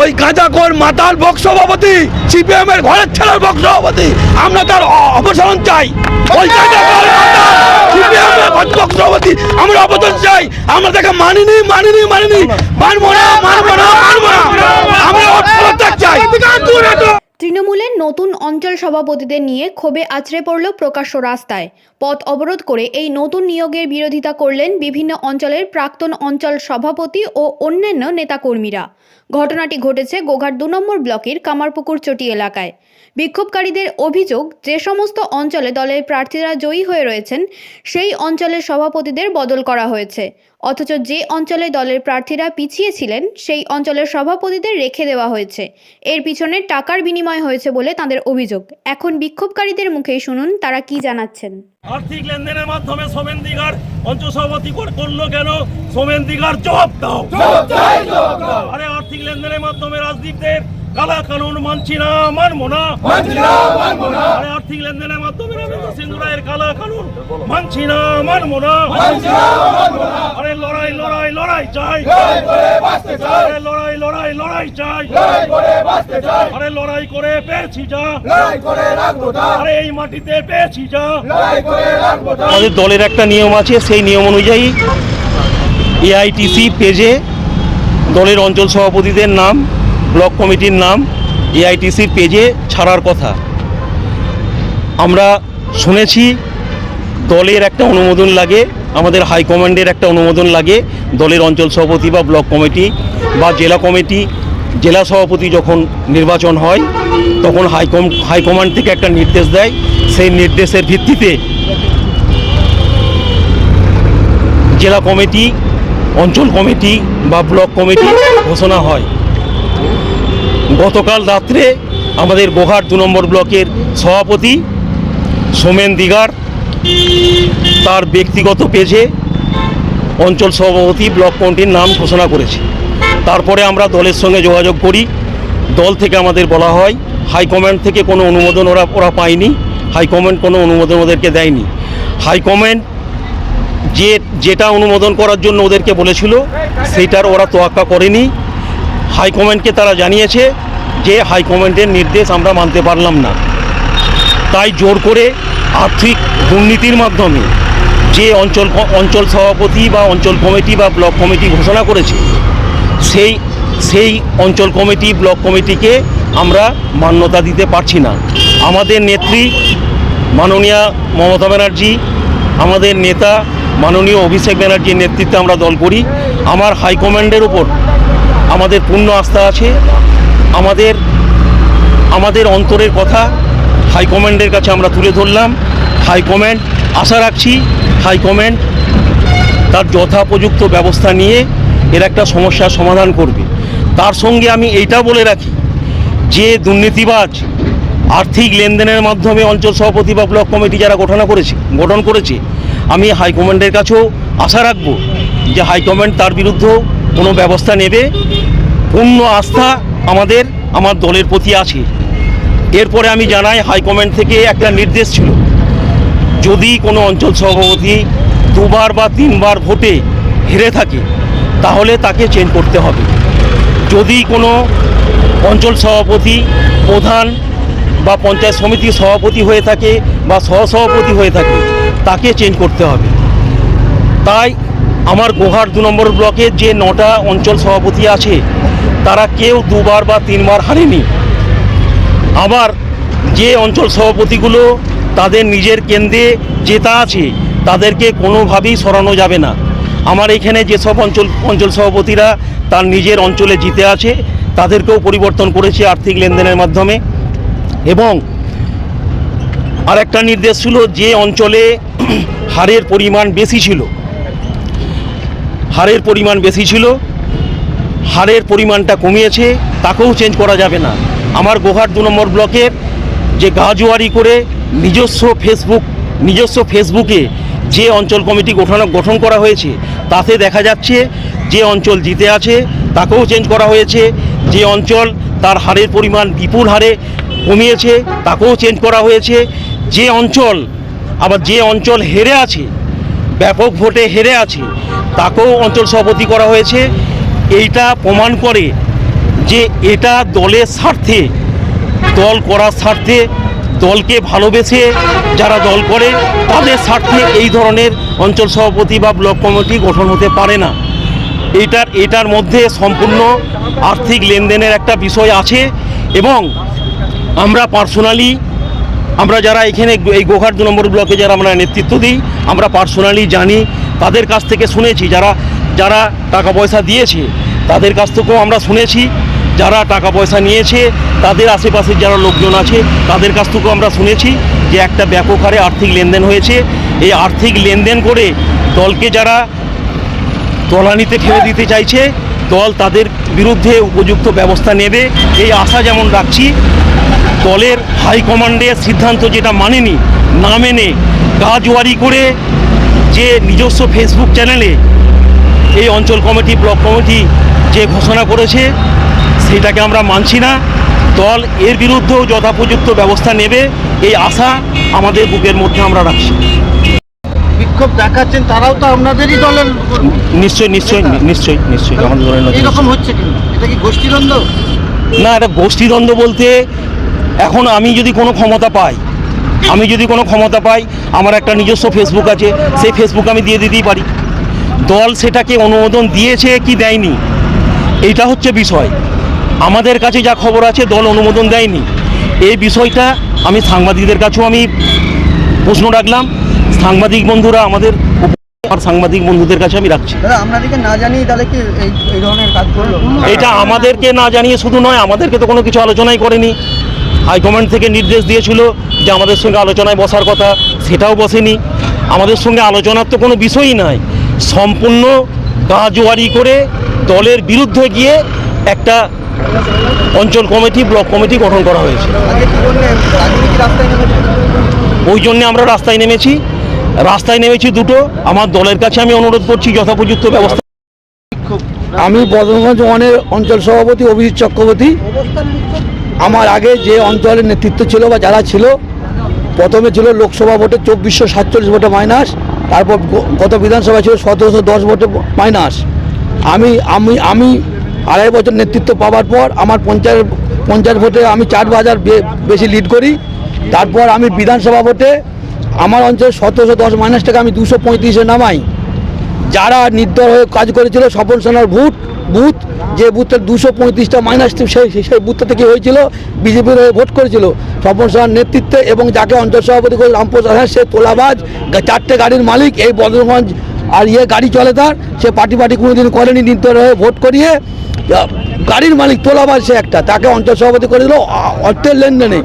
ওই গাঁজাখোর মাতাল ব্লক সভাপতি, সিপিএম এর ঘরের ছেলের ব্লক সভাপতি, আমরা তার অপসারণ চাই। ওই গাঁজাখোর মাতাল সিপিএম এর ব্লক সভাপতি আমরা অপসারণ চাই। আমরা তাকে মানিনি মানবো না, আমরা পদত্যাগ চাই। তৃণমূলের নতুন অঞ্চল সভাপতিদের নিয়ে ক্ষোভে আছড়ে পড়ল প্রকাশ্য রাস্তায়। পথ অবরোধ করে এই নতুন নিয়োগের বিরোধিতা করলেন বিভিন্ন অঞ্চলের প্রাক্তন অঞ্চল সভাপতি ও অন্যান্য নেতাকর্মীরা। ঘটনাটি ঘটেছে গোঘাট 2 নম্বর ব্লকের কামারপুকুর চটি এলাকায়। বিক্ষোভকারীদের অভিযোগ, যে সমস্ত অঞ্চলে দলের প্রার্থীরা জয়ী হয়ে রয়েছেন সেই অঞ্চলের সভাপতিদের বদল করা হয়েছে, অথচ যে অঞ্চলে দলের প্রার্থীরা পিছিয়ে ছিলেন সেই অঞ্চলের সভাপতিদের রেখে দেওয়া হয়েছে। এর পিছনে টাকার বিনিময় হয়েছে বলে তাদের অভিযোগ। এখন বিক্ষোভকারীদের মুখেই শুনুন তারা কি জানাচ্ছেন। আর্থিক লেনদেনের মাধ্যমে সোমেন দিঘার অঞ্চল সভাপতি করলো কেন? সোমেন দিঘার জবাব দাও। আরে আর্থিক লেনদেনের মাধ্যমে রাজদীপদের কালা কানুন মানছি না, মানবো না। আরে আর্থিক লেনদেনের মাধ্যমে রবীন্দ্র সিং রায়ের কালা কানুন মানছি না, মানবো না। আরে লড়াই চাই। আরে লড়াই চাই। আরে লড়াই করে পেয়েছি যা, আরে এই মাটিতে পেয়েছি যা। আমাদের দলের একটা নিয়ম আছে, সেই নিয়ম অনুযায়ী এআইটিসি পেজে দলের অঞ্চল সভাপতিদের নাম, ব্লক কমিটির নাম এআইটিসির পেজে ছাড়ার কথা। আমরা শুনেছি দলের একটা অনুমোদন লাগে, আমাদের হাইকমান্ডের একটা অনুমোদন লাগে। দলের অঞ্চল সভাপতি বা ব্লক কমিটি বা জেলা কমিটি, জেলা সভাপতি যখন নির্বাচন হয় তখন হাইকমান্ড থেকে একটা নির্দেশ দেয়। সেই নির্দেশের ভিত্তিতে জেলা কমিটি, অঞ্চল কমিটি বা ব্লক কমিটি ঘোষণা হয়। গতকাল রাত্রে আমাদের গোঘাট 2 নম্বর ব্লকের সভাপতি সোমেন দিঘার তার ব্যক্তিগত পেজে অঞ্চল সভাপতি ব্লক কমিটির নাম ঘোষণা করেছে। তারপরে আমরা দলের সঙ্গে যোগাযোগ করি। দল থেকে আমাদের বলা হয় হাইকমান্ড থেকে কোনো অনুমোদন ওরা পায়নি, হাইকমান্ড কোনো অনুমোদন ওদেরকে দেয়নি। হাইকমান্ড যেটা অনুমোদন করার জন্য ওদেরকে বলেছিল সেইটার ওরা তোয়াক্কা করেনি। হাইকমান্ডকে তারা জানিয়েছে যে হাইকমান্ডের নির্দেশ আমরা মানতে পারলাম না, তাই জোর করে আর্থিক দুর্নীতির মাধ্যমে যে অঞ্চল সভাপতি বা অঞ্চল কমিটি বা ব্লক কমিটি ঘোষণা করেছে সেই অঞ্চল কমিটি ব্লক কমিটিকে আমরা মান্যতা দিতে পারছি না। আমাদের নেত্রী মাননীয়া মমতা ব্যানার্জি, আমাদের নেতা মাননীয় অভিষেক ব্যানার্জির নেতৃত্বে আমরা দল করি। আমার হাইকমান্ডের উপর আমাদের পূর্ণ আস্থা আছে। আমাদের অন্তরের কথা হাইকমান্ডের কাছে আমরা তুলে ধরলাম। হাইকমান্ড, আশা রাখছি হাইকমান্ড তার যথোপযুক্ত ব্যবস্থা নিয়ে এর একটা সমস্যার সমাধান করবে। তার সঙ্গে আমি এইটা বলে রাখি যে আর্থিক লেনদেনের মাধ্যমে অঞ্চল সভাপতি বা ব্লক কমিটি যারা গঠন করেছে আমি হাইকমান্ডের কাছেও আশা রাখবো যে হাইকমান্ড তার বিরুদ্ধেও কোনো ব্যবস্থা নেবে। পূর্ণ আস্থা আমার দলের প্রতি আছে। এরপরে আমি জানাই হাইকমান্ড থেকে একটা নির্দেশ ছিল, যদি কোনো অঞ্চল সভাপতি 2বার বা 3বার ভোটে হেরে থাকে তাহলে তাকে চেঞ্জ করতে হবে। যদি কোনো অঞ্চল সভাপতি প্রধান বা পঞ্চায়েত সমিতির সভাপতি হয়ে থাকে বা সহসভাপতি হয়ে থাকে তাকে চেঞ্জ করতে হবে। তাই আমার গোঘাট 2 নম্বর ব্লকের যে 9টা অঞ্চল সভাপতি আছে তারা কেউ 2বার বা 3বার হারেনি। আবার যে অঞ্চল সভাপতিগুলো তাদের নিজের কেন্দ্রে জেতা আছে তাদেরকে কোনোভাবেই সরানো যাবে না। আমার এখানে যেসব অঞ্চল সভাপতিরা তার নিজের অঞ্চলে জিতে আছে তাদেরকেও পরিবর্তন করেছে আর্থিক লেনদেনের মাধ্যমে। এবং আরেকটা নির্দেশ ছিল, যে অঞ্চলে হারের পরিমাণ বেশি ছিল হারের পরিমাণটা কমিয়েছে, তাকেও চেঞ্জ করা যাবে না। আমার গোঘাট 2 নম্বর ব্লকের যে গাজুয়ারি করে নিজস্ব ফেসবুকে যে অঞ্চল কমিটি গঠন করা হয়েছে তাতে দেখা যাচ্ছে যে অঞ্চল জিতে আছে তাকেও চেঞ্জ করা হয়েছে, যে অঞ্চল তার হারের পরিমাণ বিপুল হারে কমিয়েছে তাকেও চেঞ্জ করা হয়েছে, যে অঞ্চল হেরে আছে, ব্যাপক ভোটে হেরে আছে, তাকেও অঞ্চল সভাপতি করা হয়েছে। এইটা প্রমাণ করে যে এটা দলের স্বার্থে, দল করার স্বার্থে, দলকে ভালোবেসে যারা দল করে তাদের স্বার্থে এই ধরনের অঞ্চল সভাপতি বা ব্লক কমিটি গঠন হতে পারে না। এটার মধ্যে সম্পূর্ণ আর্থিক লেনদেনের একটা বিষয় আছে। এবং আমরা পার্সোনালি, আমরা যারা এখানে এই গোঘাট 2 নম্বর ব্লকে যারা আমরা নেতৃত্ব দিই, আমরা পার্সোনালি জানি, তাদের কাছ থেকে শুনেছি, যারা টাকা পয়সা দিয়েছে তাদের কাছ থেকেও আমরা শুনেছি, যারা টাকা পয়সা নিয়েছে তাদের আশেপাশের যারা লোকজন আছে তাদের কাছ থেকেও আমরা শুনেছি যে একটা ব্যাপক হারে আর্থিক লেনদেন হয়েছে। এই আর্থিক লেনদেন করে দলকে যারা তলানিতে ফেলে দিতে চাইছে, দল তাদের বিরুদ্ধে উপযুক্ত ব্যবস্থা নেবে এই আশা যেমন রাখছি। দলের হাইকমান্ডের সিদ্ধান্ত যেটা মানেনি, না মেনে গাজওয়ারি করে যে নিজস্ব ফেসবুক চ্যানেলে এই অঞ্চল কমিটি, ব্লক কমিটি যে ঘোষণা করেছে সেটাকে আমরা মানছি না। দল এর বিরুদ্ধেও যথাপযুক্ত ব্যবস্থা নেবে এই আশা আমাদের বুকের মধ্যে আমরা রাখছি। বিক্ষোভ দেখাচ্ছেন তারাও তো আপনাদেরই দলের। নিশ্চয়ই নিশ্চয়ই নিশ্চয়ই নিশ্চয়ই আমাদের দলের লোক। এরকম হচ্ছে কি? এটা কি গোষ্ঠীদ্বন্দ্ব? না, এটা গোষ্ঠীদ্বন্দ্ব বলতে এখন আমি যদি কোনো ক্ষমতা পাই, আমার একটা নিজস্ব ফেসবুক আছে, সেই ফেসবুক আমি দিয়ে দিতেই পারি। দল সেটাকে অনুমোদন দিয়েছে কি দেয়নি এইটা হচ্ছে বিষয়। আমাদের কাছে যা খবর আছে দল অনুমোদন দেয়নি। এই বিষয়টা আমি সাংবাদিকদের কাছেও আমি প্রশ্ন রাখলাম, সাংবাদিক বন্ধুরা আমাদের সাংবাদিক বন্ধুদের কাছে আমি রাখছি। দাদা, আপনাদেরকে না জানিয়ে তাহলে কি এই ধরনের কাজ করলো? এটা আমাদেরকে না জানিয়ে শুধু নয়, আমাদেরকে তো কোনো কিছু আলোচনাই করেনি। হাইকমান্ড থেকে নির্দেশ দিয়েছিল যে আমাদের সঙ্গে আলোচনায় বসার কথা, সেটাও বসেনি। আমাদের সঙ্গে আলোচনার তো কোনো বিষয়ই নাই। সম্পূর্ণ গাজওয়ারি করে দলের বিরুদ্ধে গিয়ে একটা অঞ্চল কমিটি, ব্লক কমিটি গঠন করা হয়েছে। ওই জন্যে আমরা রাস্তায় নেমেছি দুটো। আমার দলের কাছে আমি অনুরোধ করছি যথাপযুক্ত ব্যবস্থা। আমি বদরগঞ্জ 1-এর অঞ্চল সভাপতি অভিজিৎ চক্রবর্তী। আমার আগে যে অঞ্চলের নেতৃত্ব ছিল বা যারা ছিল, প্রথমে ছিল লোকসভা ভোটে 2447 ভোটে মাইনাস, তারপর গত বিধানসভা ছিল 1710 ভোটে মাইনাস। আমি 2.5 বছর নেতৃত্ব পাওয়ার পর আমার পঞ্চায়েত ভোটে আমি 4,000 বেশি লিড করি। তারপর আমি বিধানসভা ভোটে আমার অঞ্চলে 1710 মাইনাসটাকে আমি 235-এ নামাই। যারা নির্দল হয়ে কাজ করেছিল, স্বপন সোনার বুথ যে বুথটা 235টা মাইনাস, সেই বুথটা থেকে হয়েছিল, বিজেপির হয়ে ভোট করেছিল স্বপন সোনার নেতৃত্বে। এবং যাকে অঞ্চল সভাপতি করে রামপ্রসাদ, সে তোলাবাজ, 4টে গাড়ির মালিক। এই বদরগঞ্জ আর গাড়ি চলে তার, সে পার্টি কোনোদিন করেনি, নির্দল হয়ে ভোট করিয়ে গাড়ির মালিক তোলাবাজ সে একটা, তাকে অঞ্চল সভাপতি করে দিল অর্থের লেনদেনে,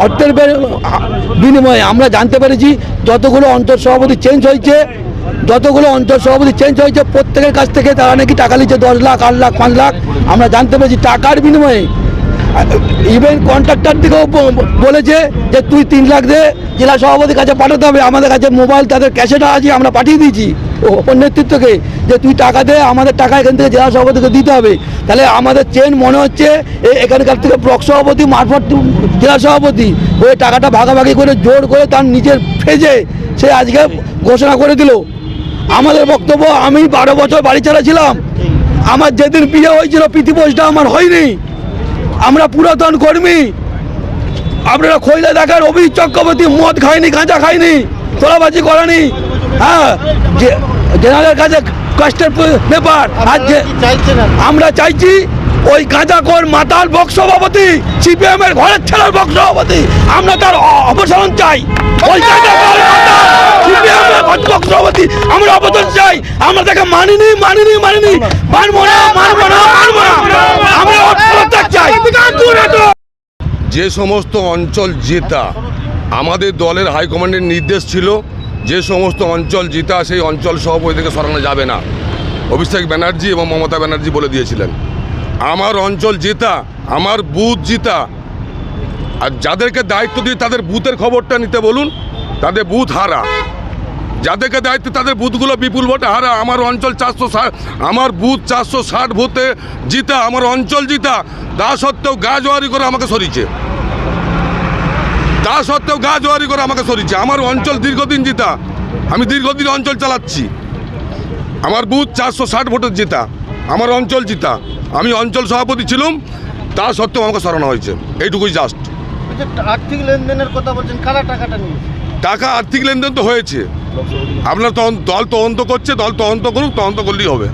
অর্থের বিনিময়ে। আমরা জানতে পেরেছি যতগুলো অঞ্চল সভাপতি চেঞ্জ হয়েছে, প্রত্যেকের কাছ থেকে তারা নাকি টাকা নিচ্ছে 10 লাখ, 8 লাখ, 5 লাখ। আমরা জানতে পেরেছি টাকার বিনিময়ে। ইভেন কন্ট্রাক্টর দিকেও বলেছে যে তুই 3 লাখ দে, জেলা সভাপতির কাছে পাঠাতে হবে। আমাদের কাছে মোবাইল, তাদের ক্যাশেটা আছে, আমরা পাঠিয়ে দিয়েছি ওপর নেতৃত্বকে যে তুই টাকা দে, আমাদের টাকা এখান থেকে জেলা সভাপতিকে দিতে হবে। তাহলে আমাদের চেন মনে হচ্ছে এখানকার থেকে ব্লক সভাপতি মারফত জেলা সভাপতি ওই টাকাটা ভাগাভাগি করে জোর করে তার নিজের ফেজে সে আজকে ঘোষণা করে দিল। আমাদের বক্তব্য, আমি 12 বছর বাড়ি ছাড়া ছিলাম। আমার যেদিন বিয়ে হয়েছিল প্রীতিভোজটা আমার হয়নি। আমরা পুরাতন কর্মী। আপনারা খৈলা দেখার অভিজিৎ চক্রবর্তী মদ খায়নি, গাঁজা খায়নি, তোলাবাজি করেনি। হ্যাঁ, জেনারেলের কাছে কষ্টের ব্যাপার। আর যে আমরা চাইছি ওই গাঁজাখোর মাতাল ব্লক সভাপতি, সিপিএমের ঘরের ছেলের ব্লক সভাপতি, আমরা তার অপসারণ চাই। ওই গাঁজাখোর মাতাল সিপিএমের ব্লক সভাপতি আমরা অপসারণ চাই। আমরা তাকে মানিনি, মানবো না। আমরা অপসারণ চাই। যে সমস্ত অঞ্চল জেতা, আমাদের দলের হাইকমান্ডের নির্দেশ ছিল যে সমস্ত অঞ্চল জেতা সেই অঞ্চল সভাপতি থেকে সরানো যাবে না। অভিষেক ব্যানার্জি এবং মমতা ব্যানার্জি বলে দিয়েছিলেন। আমার অঞ্চল জেতা, আমার বুথ জেতা, আর যাদেরকে দায়িত্ব দিয়ে তাদের বুথের খবরটা নিতে বলুন, তাদের বুথ হারা। যাদেরকে দায়িত্ব তাদের বুথগুলো বিপুল ভোটে হারা। আমার অঞ্চল 460, আমার বুথ 460 ভোটে জিতা, আমার অঞ্চল জিতা। তা সত্ত্বেও গাজওয়ারি করে আমাকে সরিয়েছে। আমার অঞ্চল দীর্ঘদিন জিতা, আমি দীর্ঘদিন অঞ্চল চালাচ্ছি। আমার বুথ 460 ভোটের জেতা, আমার অঞ্চল জিতা। আমি অঞ্চল সভাপতি ছিলাম, তা সত্ত্বেও আমাকে সরানো হয়েছে, এইটুকুই জাস্ট। আর্থিক লেনদেনের কথা বলছেন, কারা টাকাটা নিয়েছে? টাকা আর্থিক লেনদেন তো হয়েছে, আপনার দল তদন্ত করছে, দল তদন্ত করুক, তদন্ত করলেই হবে,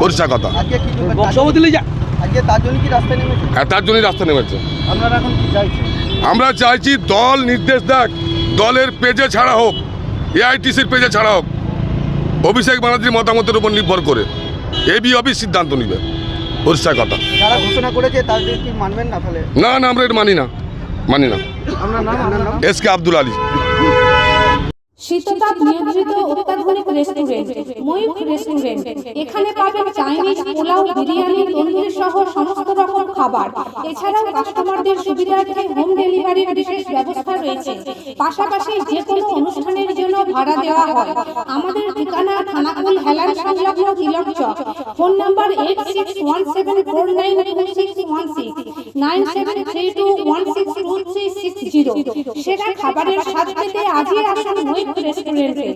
পরিষ্কার কথা। আজকে কি বক্সবা দিলে যা আজকে তার জন্য কি রাস্তায় নেমেছে? হ্যাঁ, তার জন্যই রাস্তা নেমেছে। আপনারা এখন কি চাইছেন? আমরা চাইছি দল নির্দেশ দেখ, দলের পেজে ছাড়া হোক, এআইটিসির পেজে ছাড়া হোক, অভিষেক ব্যানার্জির মতামতের উপর নির্ভর করে এবি অফিস সিদ্ধান্ত নিবে, পরিষ্কার কথা। যারা ঘোষণা করেছে তাদের কি মানবেন না তাহলে? না না, আমরা এটা মানি না। আপনার নাম? এসকে আব্দুল আলী। শীততাপ নিয়ন্ত্রিত অত্যাধুনিক রেস্টুরেন্ট ময়ূখ রেস্টুরেন্ট। এখানে পাবেন চাইনিজ, পোলাও, বিরিয়ানি, তন্দুরি সহ সমস্ত রকম খাবার। এছাড়াও কাস্টমারদের সুবিধার্থে হোম ডেলিভারির বিশেষ ব্যবস্থা রয়েছে। পাশাপাশি যে কোনো অনুষ্ঠানের জন্য ভাড়া দেওয়া হয়। আমাদের ঠিকানা খানাকুল হেলান সংলগ্ন তিলক চক। Phone number 8617492616 9732162360। সেরা খাবারের স্বাদ পেতে আজই আসুন ময়ূখ রেস্টুরেন্টে।